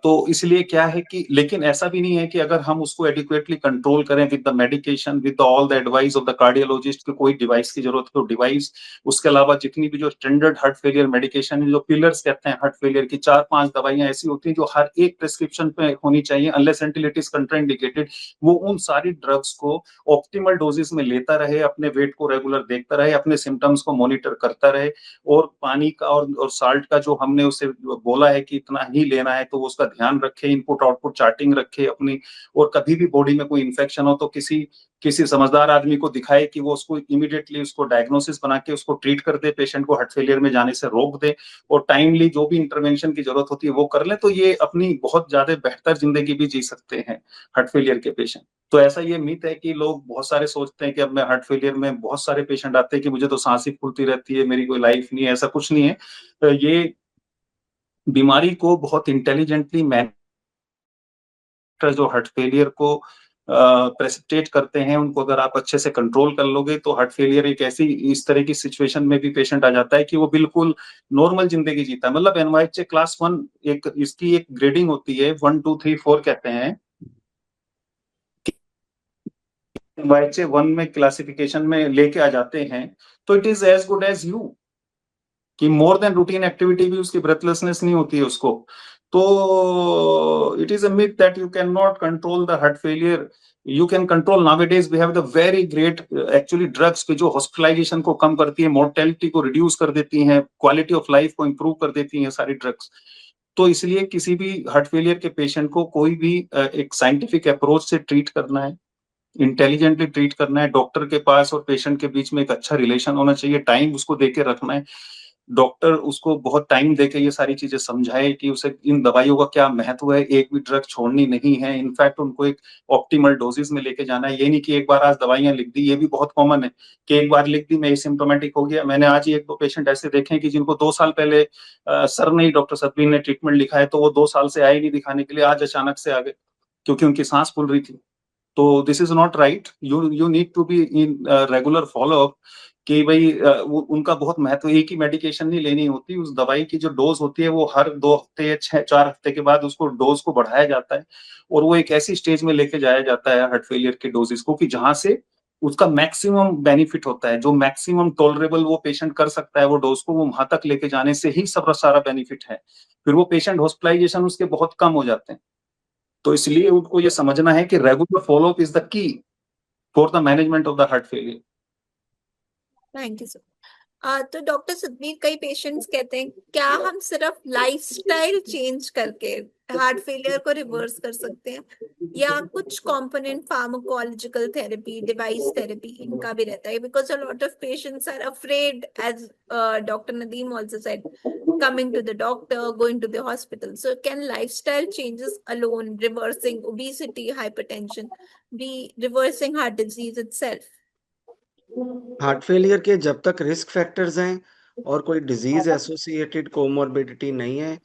तो इसलिए क्या है कि, लेकिन ऐसा भी नहीं है कि अगर हम उसको एडिक्वेटली कंट्रोल करें with the medication, with all the advice of the cardiologist, की कोई डिवाइस की जरूरत है तो डिवाइस, उसके अलावा जितनी भी जो स्टैंडर्ड हार्ट फेलियर मेडिकेशन है, जो पिलर्स कहते हैं हार्ट फेलियर की, 4-5 दवाइयां ऐसी होती हैं जो हर एक प्रिस्क्रिप्शन पे होनी चाहिए, unless until it is contraindicated. वो उन सारी ड्रग्स को ऑप्टिमल डोजेस में लेता रहे, अपने वेट को रेगुलर देखता रहे, अपने सिम्टम्स को मॉनिटर करता रहे, और पानी का और साल्ट का जो हमने उसे बोला है कि इतना ही लेना है, तो वो उसका ध्यान रखे, इनपुट आउटपुट चार्टिंग रखे अपनी। और कभी भी बॉडी में कोई इन्फेक्शन हो तो किसी किसी समझदार आदमी को दिखाए कि वो उसको इमीडिएटली उसको डायग्नोसिस बना के उसको ट्रीट कर दे, पेशेंट को हार्ट फेलियर में जाने से रोक दे, और टाइमली जो भी इंटरवेंशन की जरूरत होती है वो कर ले, तो ये अपनी बहुत ज्यादा बेहतर जिंदगी भी जी सकते हैं हार्ट फेलियर के पेशेंट। तो ऐसा ये मिथ है कि लोग बहुत सारे सोचते हैं कि अब मैं हार्ट फेलियर में, बहुत सारे पेशेंट आते हैं कि मुझे तो सांस ही फूलती रहती है, मेरी कोई लाइफ नहीं है। ऐसा कुछ नहीं है। ये बीमारी को बहुत इंटेलिजेंटली मैनेज, जो हार्ट फेलियर को प्रेसिपिटेट करते हैं, उनको अगर आप अच्छे से कंट्रोल कर लोगे, तो हार्ट फेलियर एक ऐसी, इस तरह की सिचुएशन में भी पेशेंट आ जाता है कि वो बिल्कुल नॉर्मल जिंदगी जीता है। मतलब NYHA क्लास 1, एक इसकी एक ग्रेडिंग होती है, 1 2 3 4 कहते हैं। NYHA 1 में क्लासिफिकेशन में लेके आ जाते हैं, तो it is as good as you, कि मोर देन रूटीन एक्टिविटी भी उसकी ब्रेथलेसनेस नहीं होती है उसको। तो it is a myth that you can not control the heart failure. You can control. Nowadays we have the very great actually drugs की जो हॉस्पिटलाइजेशन को कम करती है, मोर्टेलिटी को रिड्यूस कर देती हैं, क्वालिटी ऑफ लाइफ को इंप्रूव कर देती हैं सारी ड्रग्स। तो इसलिए किसी भी हार्ट फेलियर के पेशेंट को कोई भी एक साइंटिफिक अप्रोच से ट्रीट करना है, इंटेलिजेंटली ट्रीट करना है, डॉक्टर के पास और पेशेंट के बीच में एक अच्छा रिलेशन होना चाहिए, टाइम उसको देके रखना है। डॉक्टर उसको बहुत टाइम देके ये सारी चीजें समझाए कि उसे इन दवाइयों का क्या महत्व है, एक भी ड्रग छोड़नी नहीं है, इनफैक्ट उनको एक ऑप्टिमल डोजेस में लेके जाना है। ये नहीं कि एक बार आज दवाइयां लिख दी, ये भी बहुत कॉमन है कि एक बार लिख दी, मैं एसिम्प्टोमेटिक हो गया। मैंने आज ही एक दो पेशेंट ऐसे देखे हैं कि जिनको 2 साल पहले सर ने ही, डॉक्टर सतवीर ने ट्रीटमेंट लिखा है, तो वो 2 साल से आए नहीं दिखाने के लिए, आज अचानक से आ गए क्योंकि उनकी सांस फूल रही थी। तो this is not right, you need to be in regular follow up कि भाई उनका बहुत महत्व, एक ही मेडिकेशन नहीं लेनी होती, उस दवाई की जो डोज होती है वो हर 2 हफ्ते या 4 हफ्ते के बाद उसको डोज को बढ़ाया जाता है और वो एक ऐसी स्टेज में लेके जाया जाता है हार्ट फेलियर के डोजेस को कि जहां से उसका मैक्सिमम बेनिफिट होता है, जो मैक्सिमम टॉलरेबल वो पेशेंट कर सकता है वो डोज को, वो वहां तक लेके जाने से ही सब सारा बेनिफिट है। फिर वो पेशेंट हॉस्पिटलाइजेशन उसके बहुत कम हो जाते हैं। तो इसलिए उनको ये समझना है कि regular follow up is the key for the management of the heart failure. Thank you sir. तो डॉक्टर सतबीर, कई पेशेंट्स कहते हैं क्या हम सिर्फ लाइफस्टाइल चेंज करके हार्ट फेलियर को रिवर्स कर सकते हैं, या कुछ component pharmacological therapy, device therapy इनका भी रहता है? Because a lot of patients are afraid, as doctor Nadeem also said, coming to the doctor, going to the hospital. So can lifestyle changes alone, reversing obesity, hypertension, be reversing heart disease itself? Heart failure के जब तक risk factors हैं और कोई disease associated comorbidity नहीं है,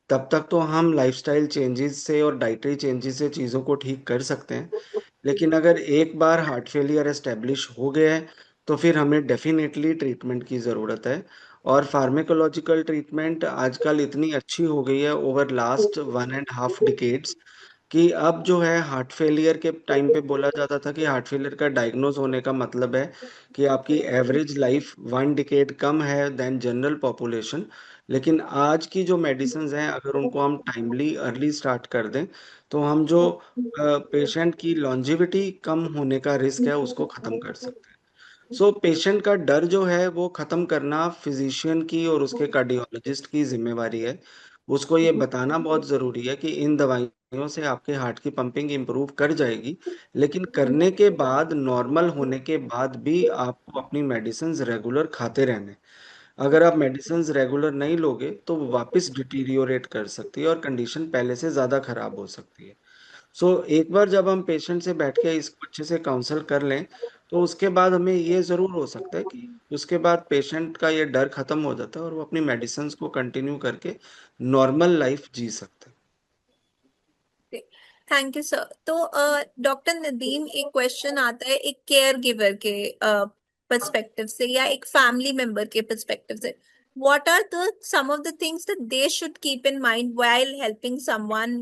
तब तक तो हम लाइफस्टाइल चेंजेस से और डाइटरी चेंजेस से चीज़ों को ठीक कर सकते हैं। लेकिन अगर एक बार हार्ट फेलियर एस्टेब्लिश हो गया है, तो फिर हमें डेफिनेटली ट्रीटमेंट की ज़रूरत है। और फार्माकोलॉजिकल ट्रीटमेंट आजकल इतनी अच्छी हो गई है ओवर लास्ट 1.5 डिकेड्स, कि अब जो है हार्ट फेलियर के टाइम पे बोला जाता था कि हार्ट फेलियर का डायग्नोज होने का मतलब है कि आपकी एवरेज लाइफ 1 डिकेड कम है देन जनरल पॉपुलेशन। लेकिन आज की जो मेडिसिन हैं, अगर उनको हम टाइमली अर्ली स्टार्ट कर दें, तो हम जो पेशेंट की लॉन्जिविटी कम होने का रिस्क है उसको ख़त्म कर सकते हैं। सो पेशेंट का डर जो है वो ख़त्म करना फिजिशियन की और उसके कार्डियोलॉजिस्ट की जिम्मेवारी है। उसको ये बताना बहुत ज़रूरी है कि इन दवाइयों से आपके हार्ट की पंपिंग इम्प्रूव कर जाएगी, लेकिन करने के बाद, नॉर्मल होने के बाद भी आपको अपनी मेडिसिन रेगुलर खाते रहने। अगर आप मेडिसिन रेगुलर नहीं लोगे तो वो वापस डिटीरियोरेट कर सकती है और कंडीशन पहले से ज़्यादा खराब हो सकती है। सो एक बार जब हम पेशेंट से बैठ के इसको अच्छे से काउंसल कर लें, तो उसके बाद हमें ये ज़रूर हो सकता है कि उसके बाद पेशेंट का ये डर ख़त्म हो जाता है और वो अपनी मेडिसिन को कंटिन्यू करके नॉर्मल लाइफ जी सकते हैं। Thank you sir. तो डॉक्टर नदीम, एक क्वेश्चन आता है एक केयर गिवर के पर्सपेक्टिव से या एक फैमिली मेंबर के पर्सपेक्टिव से, what are the some of the things that they should keep in mind while helping someone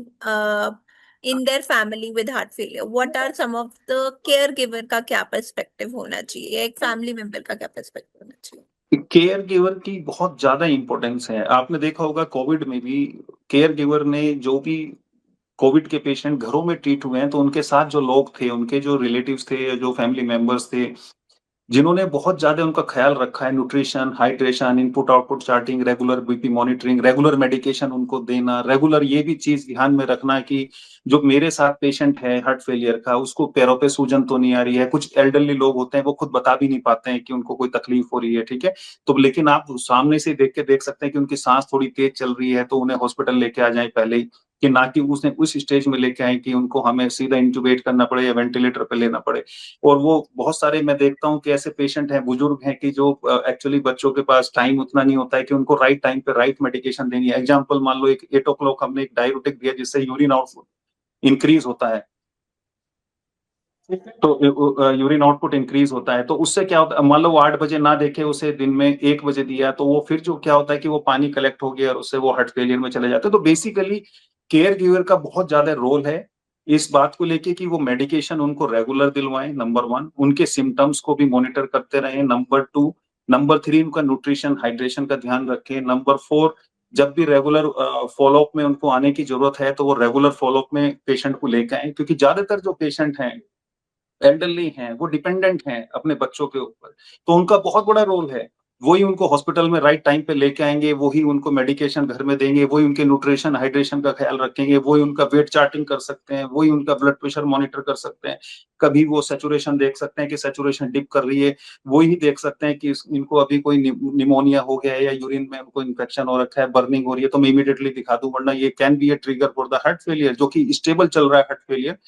in their family with heart failure? What are some of the caregiver का क्या perspective होना चाहिए, या एक family member का क्या perspective होना चाहिए? केयर गिवर की बहुत ज्यादा इंपॉर्टेंस है। आपने देखा होगा कोविड में भी केयर गिवर ने, जो भी कोविड के पेशेंट घरों में ट्रीट हुए हैं, तो उनके साथ जो लोग थे, उनके जो रिलेटिव्स थे, जो फैमिली मेंबर्स थे, जिन्होंने बहुत ज्यादा उनका ख्याल रखा है, nutrition, hydration, input output charting, regular BP monitoring, regular medication उनको देना, रेगुलर ये भी चीज ध्यान में रखना कि जो मेरे साथ पेशेंट है हार्ट फेलियर का, उसको पैरों पे सूजन तो नहीं आ रही है। कुछ एल्डरली लोग होते हैं वो खुद बता भी नहीं पाते हैं कि उनको कोई तकलीफ हो रही है, ठीक है, तो लेकिन आप सामने से देख के देख सकते हैं कि उनकी सांस थोड़ी तेज चल रही है, तो उन्हें हॉस्पिटल लेके आ जाए पहले ही, कि ना कि उसने उस स्टेज में लेके आए कि उनको हमें सीधा इंट्यूबेट करना पड़े या वेंटिलेटर पे लेना पड़े। और वो बहुत सारे मैं देखता हूँ कि ऐसे पेशेंट हैं, बुजुर्ग हैं, कि जो एक्चुअली बच्चों के पास टाइम उतना नहीं होता है कि उनको राइट टाइम पे राइट मेडिकेशन देनी है। एग्जाम्पल मान लो, एक 8 o'clock हमने एक डाययूरेटिक दिया जिससे यूरिन आउटपुट इंक्रीज होता है, तो यूरिन आउटपुट इंक्रीज होता है, तो उससे क्या होता है, मान लो वो 8 बजे ना देखे, उसे दिन में 1 बजे दिया, तो वो फिर जो क्या होता है कि वो पानी कलेक्ट हो गया और उससे वो हार्ट फेलियर में चले जाते हैं। तो बेसिकली केयर गिवर का बहुत ज्यादा रोल है इस बात को लेके कि वो मेडिकेशन उनको रेगुलर दिलवाएं, नंबर 1, उनके सिम्टम्स को भी मॉनिटर करते रहें, नंबर 2, नंबर 3 उनका न्यूट्रिशन हाइड्रेशन का ध्यान रखें, नंबर 4 जब भी रेगुलर फॉलोअप में उनको आने की जरूरत है तो वो रेगुलर फॉलोअप में पेशेंट को लेकर आए, क्योंकि ज्यादातर जो पेशेंट हैं एल्डरली हैं, वो डिपेंडेंट हैं अपने बच्चों के ऊपर, तो उनका बहुत बड़ा रोल है वही उनको हॉस्पिटल में राइट टाइम पे लेके आएंगे, वही उनको मेडिकेशन घर में देंगे, वही उनके न्यूट्रिशन हाइड्रेशन का ख्याल रखेंगे, वही उनका वेट चार्टिंग कर सकते हैं, वही उनका ब्लड प्रेशर मॉनिटर कर सकते हैं, कभी वो सैचुरेशन देख सकते हैं कि सैचुरेशन डिप कर रही है, वही देख सकते हैं कि इनको अभी कोई निमोनिया हो गया है या यूरिन में उनको इन्फेक्शन हो रखा है, बर्निंग हो रही है, तो मैं इमीडिएटली दिखा दूं, वरना ये can be A trigger for the heart failure, जो कि स्टेबल चल रहा है हार्ट फेलियर,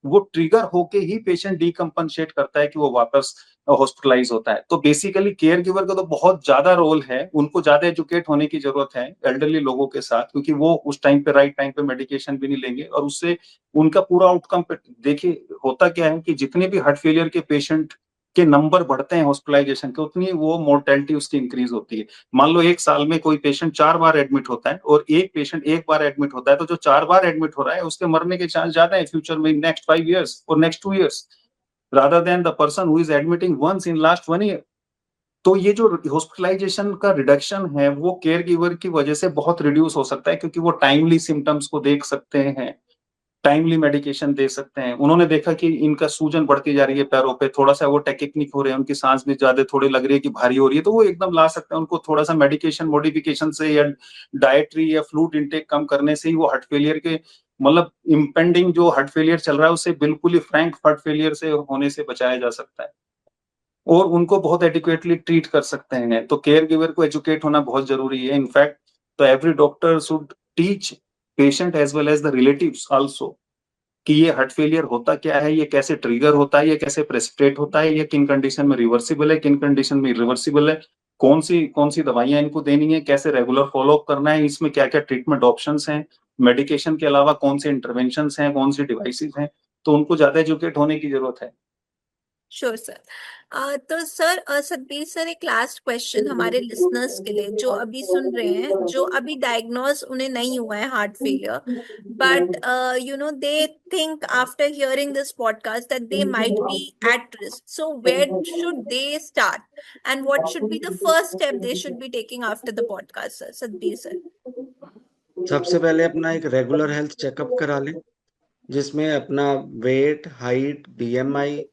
वो ट्रिगर होके ही पेशेंट डीकम्पनसेट करता है कि वो वापस हॉस्पिटलाइज होता है। तो बेसिकली केयर गिवर का तो बहुत ज्यादा रोल है, उनको ज्यादा एजुकेट होने की जरूरत है एल्डरली लोगों के साथ, क्योंकि वो उस टाइम पे राइट टाइम पे मेडिकेशन भी नहीं लेंगे और उससे उनका पूरा आउटकम पे देखिए होता क्या है कि जितने भी हार्ट फेलियर के पेशेंट के नंबर बढ़ते हैं हॉस्पिटलाइजेशन के, उतनी वो मोर्टेलिटी उसकी इंक्रीज होती है। मान लो एक साल में कोई पेशेंट 4 बार एडमिट होता है और एक पेशेंट 1 बार एडमिट होता है, तो जो 4 बार एडमिट हो रहा है उसके मरने के चांस ज्यादा है फ्यूचर में, नेक्स्ट 5 years और next 2 years, rather than the person who is admitting once in last 1 year। तो ये जो हॉस्पिटलाइजेशन का रिडक्शन है वो केयर गिवर की वजह से बहुत रिड्यूस हो सकता है, क्योंकि वो टाइमली सिम्टम्स को देख सकते हैं, टाइमली मेडिकेशन दे सकते हैं। उन्होंने देखा कि इनका सूजन बढ़ती जा रही है पैरों पे, थोड़ा सा वो टेकिकनिक हो रहे हैं, उनकी सांस भी ज्यादा थोड़ी लग रही है कि भारी हो रही है, तो वो एकदम ला सकते हैं। उनको थोड़ा सा मेडिकेशन मॉडिफिकेशन से या डाइटरी या फ्लूइड इंटेक कम करने से ही वो हार्ट फेलियर के मतलब इम्पेंडिंग जो हार्ट फेलियर चल रहा है उससे बिल्कुल ही फ्रैंक हार्ट फेलियर से होने से बचाया जा सकता है और उनको बहुत एडिक्वेटली ट्रीट कर सकते हैं। तो केयर गिवर को एजुकेट होना बहुत जरूरी है। इनफैक्ट तो every doctor should teach patient as well as the relatives also कि ये हार्ट फेलियर होता क्या है, ये कैसे ट्रिगर होता है, ये कैसे प्रेसिपिटेट होता है, ये किन कंडीशन में रिवर्सिबल है, किन कंडीशन में इरिवर्सिबल है, कौन सी दवाइयां इनको देनी है, कैसे रेगुलर फॉलो अप करना है, इसमें क्या क्या ट्रीटमेंट ऑप्शंस हैं, मेडिकेशन के अलावा कौन से इंटरवेंशंस हैं, कौन सी डिवाइसेस हैं, तो उनको ज्यादा एजुकेट होने की जरूरत है। Sure sir. तो सर सतबीर सर, एक लास्ट क्वेश्चन हमारे लिसनर्स के लिए जो अभी सुन रहे हैं, जो अभी डायग्नोज उन्हें नहीं हुआ है heart failure, but they think after hearing this podcast that they might be at risk, so where should they start and what should be the first step they should be taking after the podcast, sir Satbir sir? सबसे पहले अपना एक regular health checkup करा लें, जिसमें अपना wait, height, BMI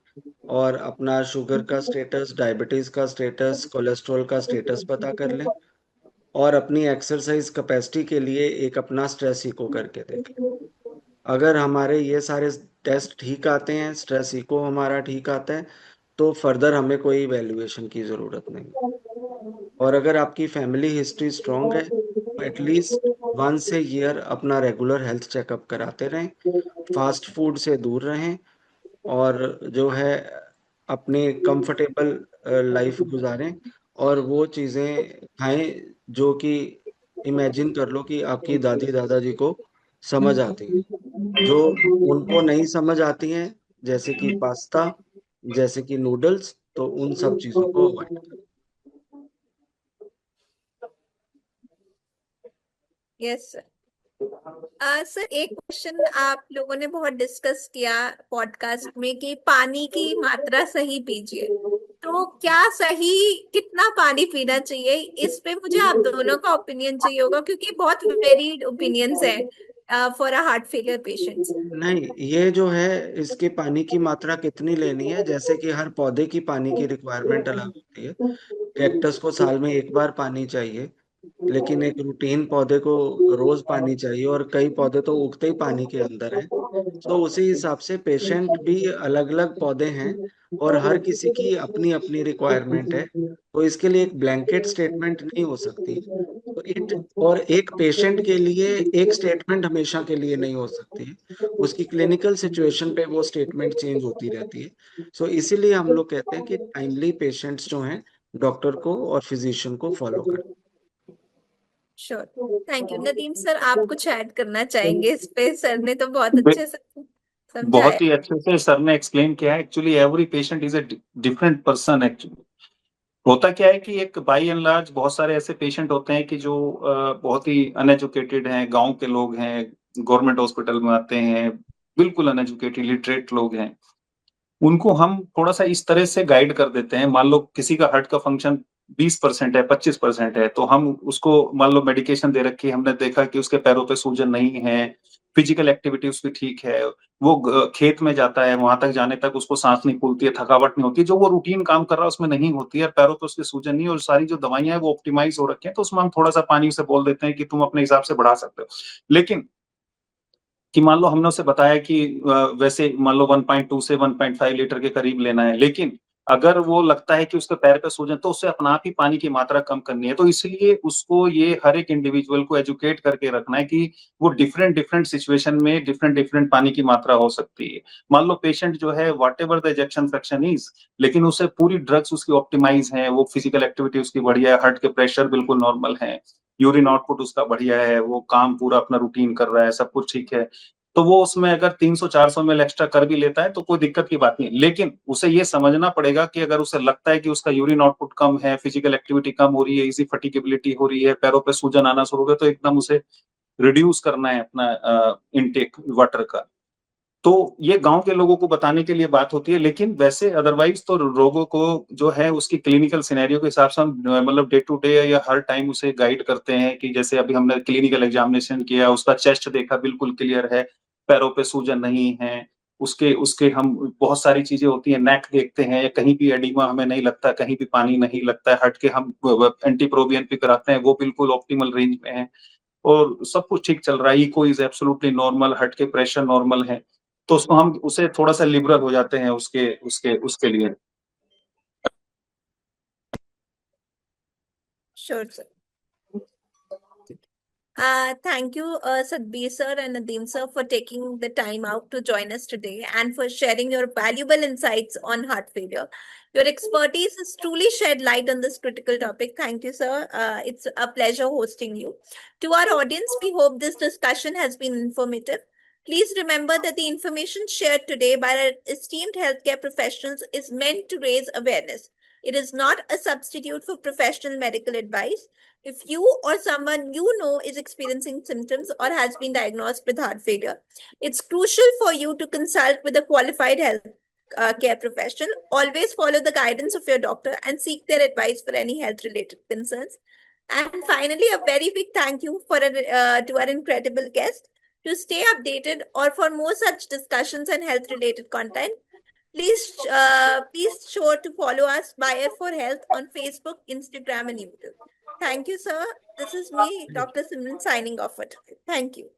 और अपना शुगर का स्टेटस, डायबिटीज का स्टेटस, कोलेस्ट्रॉल का स्टेटस पता कर लें और अपनी एक्सरसाइज कैपेसिटी के लिए एक अपना स्ट्रेस इको करके देख लें। अगर हमारे ये सारे टेस्ट ठीक आते हैं, स्ट्रेस इको हमारा ठीक आता है, तो फर्दर हमें कोई इवैल्यूएशन की ज़रूरत नहीं। और अगर आपकी फैमिली हिस्ट्री स्ट्रॉन्ग है तो एटलीस्ट वंस ए ईयर अपना रेगुलर हेल्थ चेकअप कराते रहें, फास्ट फूड से दूर रहें और जो है अपनी कंफर्टेबल लाइफ गुजारें और वो चीज़ें खाएं जो कि इमेजिन कर लो कि आपकी दादी दादाजी को समझ आती हैं। जो उनको नहीं समझ आती हैं, जैसे कि पास्ता, जैसे कि नूडल्स, तो उन सब चीज़ों को अवॉइड करें। Yes sir. सर, एक क्वेश्चन आप लोगों ने बहुत डिस्कस किया पॉडकास्ट में कि पानी की मात्रा सही पीजिए, तो क्या सही कितना पानी पीना चाहिए, इस पे मुझे आप दोनों का ओपिनियन चाहिए होगा, क्योंकि बहुत वेरिड ओपिनियंस है for a heart failure patients. नहीं, ये जो है इसके पानी की मात्रा कितनी लेनी है, जैसे कि हर पौधे की पानी की रिक्वायरमेंट अलग होती है। कैक्टस को साल में एक बार पानी चाहिए, लेकिन एक रूटीन पौधे को रोज पानी चाहिए और कई पौधे तो उगते ही पानी के अंदर हैं। तो उसी हिसाब से पेशेंट भी अलग अलग पौधे हैं और हर किसी की अपनी अपनी रिक्वायरमेंट है, तो इसके लिए एक ब्लैंकेट स्टेटमेंट नहीं हो सकती। तो इट और एक पेशेंट के लिए एक स्टेटमेंट हमेशा के लिए नहीं हो सकती है, उसकी क्लिनिकल सिचुएशन पे वो स्टेटमेंट चेंज होती रहती है। सो इसीलिए हम लोग कहते हैं कि टाइमली पेशेंट्स जो हैं डॉक्टर को और फिजिशियन को फॉलो करें। Sure. Thank you. Nadeem sir, आप कुछ ऐड करना चाहेंगे इस पे? सर ने तो बहुत अच्छे से समझाया। बहुत ही अच्छे से सर ने एक्सप्लेन किया है। Actually every patient is a different person. Actually होता क्या है कि एक बाई एंड लार्ज बहुत सारे ऐसे पेशेंट होते हैं कि जो बहुत ही अनएजुकेटेड हैं, गांव के लोग हैं, गवर्नमेंट हॉस्पिटल में आते हैं, बिल्कुल अनएजुकेटेड लिटरेट लोग हैं। उनको हम थोड़ा सा इस तरह से गाइड कर देते हैं। मान लो किसी का हार्ट का फंक्शन 20% है, 25% है, तो हम उसको मान लो मेडिकेशन दे रखी है, हमने देखा कि उसके पैरों पे सूजन नहीं है, फिजिकल एक्टिविटी उसकी ठीक है, वो खेत में जाता है, वहां तक जाने तक उसको सांस नहीं फूलती है, थकावट नहीं होती है, जो वो रूटीन काम कर रहा है उसमें नहीं होती है, पैरों पे उसकी सूजन नहीं है, और सारी जो दवाइयां है वो ऑप्टिमाइज हो रखी है, तो उसमें हम थोड़ा सा पानी उसे बोल देते हैं कि तुम अपने हिसाब से बढ़ा सकते हो। लेकिन कि मान लो हमने उसे बताया कि वैसे मान लो 1.2 से 1.5 लीटर के करीब लेना है, लेकिन अगर वो लगता है कि उसके पैर पे सूजन, तो उसे अपने आप ही पानी की मात्रा कम करनी है। तो इसलिए उसको ये हर एक इंडिविजुअल को एजुकेट करके रखना है कि वो डिफरेंट सिचुएशन में डिफरेंट पानी की मात्रा हो सकती है। मान लो पेशेंट जो है whatever the ejection fraction is, लेकिन उसे पूरी ड्रग्स उसकी ऑप्टिमाइज है, वो फिजिकल एक्टिविटी उसकी बढ़िया है, हार्ट के प्रेशर बिल्कुल नॉर्मल है, यूरिन आउटपुट उसका बढ़िया है, वो काम पूरा अपना रूटीन कर रहा है, सब कुछ ठीक है, तो वो उसमें अगर 300-400 ml एक्स्ट्रा कर भी लेता है तो कोई दिक्कत की बात नहीं है। लेकिन उसे ये समझना पड़ेगा कि अगर उसे लगता है कि उसका यूरिन आउटपुट कम है, फिजिकल एक्टिविटी कम हो रही है, इजी फटीगेबिलिटी हो रही है, पैरों पे सूजन आना शुरू हो गया, तो एकदम उसे रिड्यूस करना है अपना इनटेक वाटर का। तो ये गाँव के लोगों को बताने के लिए बात होती है, लेकिन वैसे अदरवाइज तो लोगों को जो है उसकी क्लिनिकल सिनेरियो के हिसाब से हम मतलब डे टू डे या हर टाइम उसे गाइड करते हैं कि जैसे अभी हमने क्लिनिकल एग्जामिनेशन किया, उसका चेस्ट देखा बिल्कुल क्लियर है, पैरों पे सूजन नहीं है, उसके उसके हम बहुत सारी चीजें होती हैं, नेक देखते हैं, या कहीं भी एडिमा हमें नहीं लगता, कहीं भी पानी नहीं लगता है, हट के हम एंटीप्रोबियन भी कराते हैं, वो बिल्कुल ऑप्टिमल रेंज में है, और सब कुछ ठीक चल रहा है, इको इज एब्सोल्युटली नॉर्मल, हट के प्रेशर नॉर्मल है, तो उसको हम उसे थोड़ा सा लिबरल हो जाते हैं उसके उसके उसके लिए। Sure, sir. Thank you, Sadhbir sir and Nadeem sir, for taking the time out to join us today and for sharing your valuable insights on heart failure. Your expertise has truly shed light on this critical topic. Thank you, sir. It's a pleasure hosting you. To our audience, we hope this discussion has been informative. Please remember that the information shared today by our esteemed healthcare professionals is meant to raise awareness. It is not a substitute for professional medical advice. If you or someone you know is experiencing symptoms or has been diagnosed with heart failure, it's crucial for you to consult with a qualified health care professional. Always follow the guidance of your doctor and seek their advice for any health related concerns. And finally, a very big thank you to our incredible guest. To stay updated or for more such discussions and health related content, please sure to follow us Bayer for Health on Facebook, Instagram, and YouTube. Thank you, sir. This is me, Dr. Simran, signing off for today. Thank you.